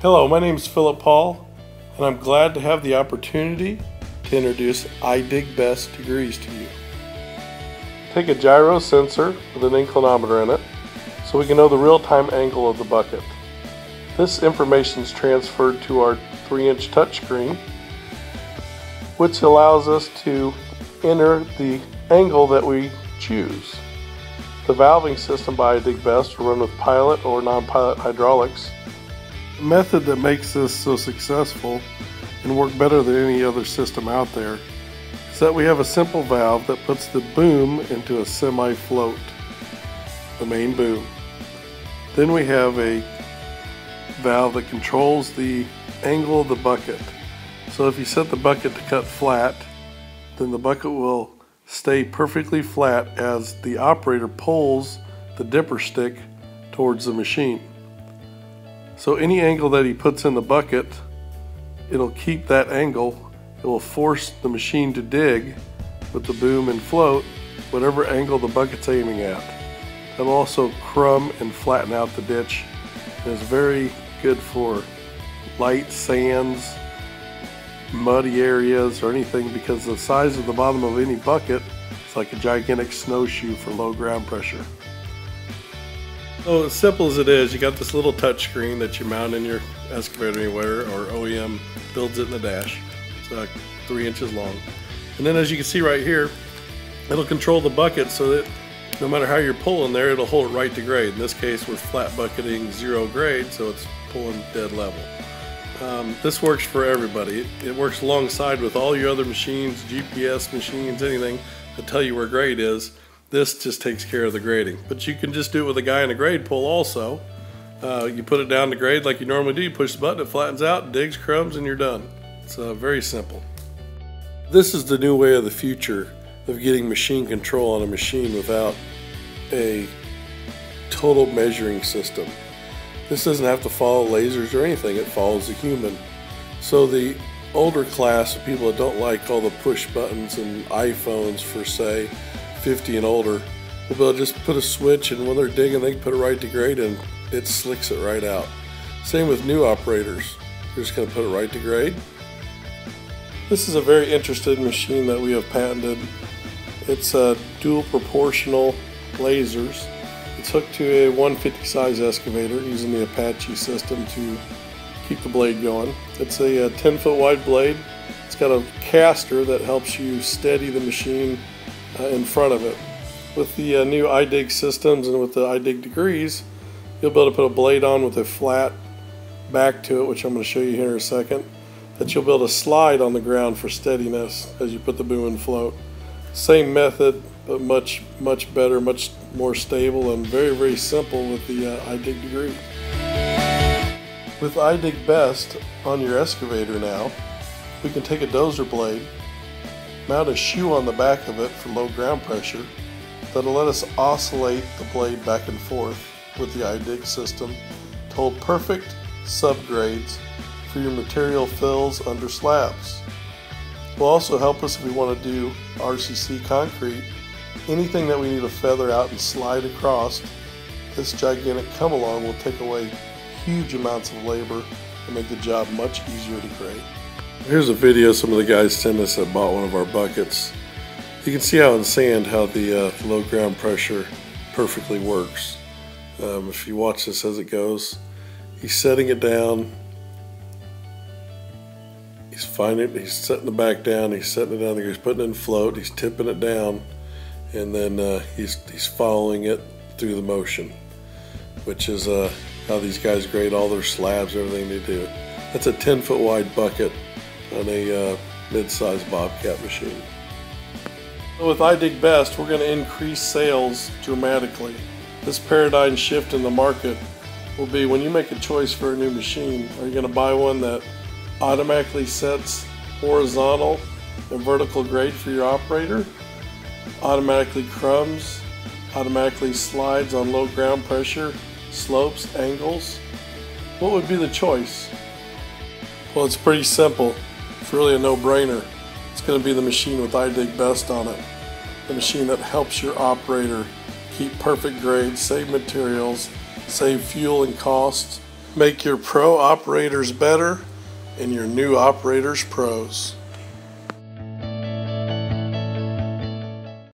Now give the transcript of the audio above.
Hello, my name is Philip Paul, and I'm glad to have the opportunity to introduce I Dig Best degrees to you. Take a gyro sensor with an inclinometer in it so we can know the real-time angle of the bucket. This information is transferred to our 3-inch touchscreen, which allows us to enter the angle that we choose. The valving system by I Dig Best will run with pilot or non-pilot hydraulics. The method that makes this so successful and work better than any other system out there is that we have a simple valve that puts the boom into a semi-float, the main boom. Then we have a valve that controls the angle of the bucket. So if you set the bucket to cut flat, then the bucket will stay perfectly flat as the operator pulls the dipper stick towards the machine. So any angle that he puts in the bucket, it'll keep that angle. It will force the machine to dig with the boom and float whatever angle the bucket's aiming at. It'll also crumb and flatten out the ditch. And it's very good for light sands, muddy areas, or anything, because the size of the bottom of any bucket is like a gigantic snowshoe for low ground pressure. So as simple as it is, you got this little touch screen that you mount in your excavator anywhere, or OEM builds it in the dash. It's like 3 inches long. And then as you can see right here, it'll control the bucket so that no matter how you're pulling there, it'll hold it right to grade. In this case, we're flat bucketing 0 grade, so it's pulling dead level. This works for everybody. It works alongside with all your other machines, GPS machines, anything that tell you where grade is. This just takes care of the grading. But you can just do it with a guy in a grade pull also. You put it down to grade like you normally do. You push the button, it flattens out, digs, crumbs, and you're done. It's very simple. This is the new way of the future of getting machine control on a machine without a total measuring system. This doesn't have to follow lasers or anything. It follows a human. So the older class of people that don't like all the push buttons and iPhones for, say, 50 and older, will be able to just put a switch, and when they're digging, they can put it right to grade and it slicks it right out. Same with new operators. They're just going to put it right to grade. This is a very interesting machine that we have patented. It's dual proportional lasers. It's hooked to a 150 size excavator using the Apache system to keep the blade going. It's a 10-foot wide blade. It's got a caster that helps you steady the machine in front of it. With the new I Dig systems and with the I Dig degrees, you'll be able to put a blade on with a flat back to it, which I'm going to show you here in a second, that you'll be able to slide on the ground for steadiness as you put the boom and float. Same method, but much better, much more stable, and very simple with the I Dig degree. With I Dig Best on your excavator now, we can take a dozer blade, mount a shoe on the back of it for low ground pressure that'll let us oscillate the blade back and forth with the I Dig system to hold perfect subgrades for your material fills under slabs. It will also help us if we want to do RCC concrete. Anything that we need to feather out and slide across, this gigantic come-along will take away huge amounts of labor and make the job much easier to grade. Here's a video some of the guys sent us that bought one of our buckets. You can see how in sand how the low ground pressure perfectly works. If you watch this as it goes, he's setting it down, he's setting the back down, he's setting it down there, he's putting it in float, he's tipping it down, and then he's following it through the motion, which is how these guys grade all their slabs, everything they do. That's a 10-foot wide bucket on a mid-size Bobcat machine. So with I Dig Best, we're going to increase sales dramatically. This paradigm shift in the market will be when you make a choice for a new machine, are you going to buy one that automatically sets horizontal and vertical grade for your operator, automatically crumbs, automatically slides on low ground pressure, slopes, angles? What would be the choice? Well, it's pretty simple. It's really a no-brainer. It's going to be the machine with I Dig Best on it. The machine that helps your operator keep perfect grades, save materials, save fuel and costs, Make your pro operators better and your new operators pros.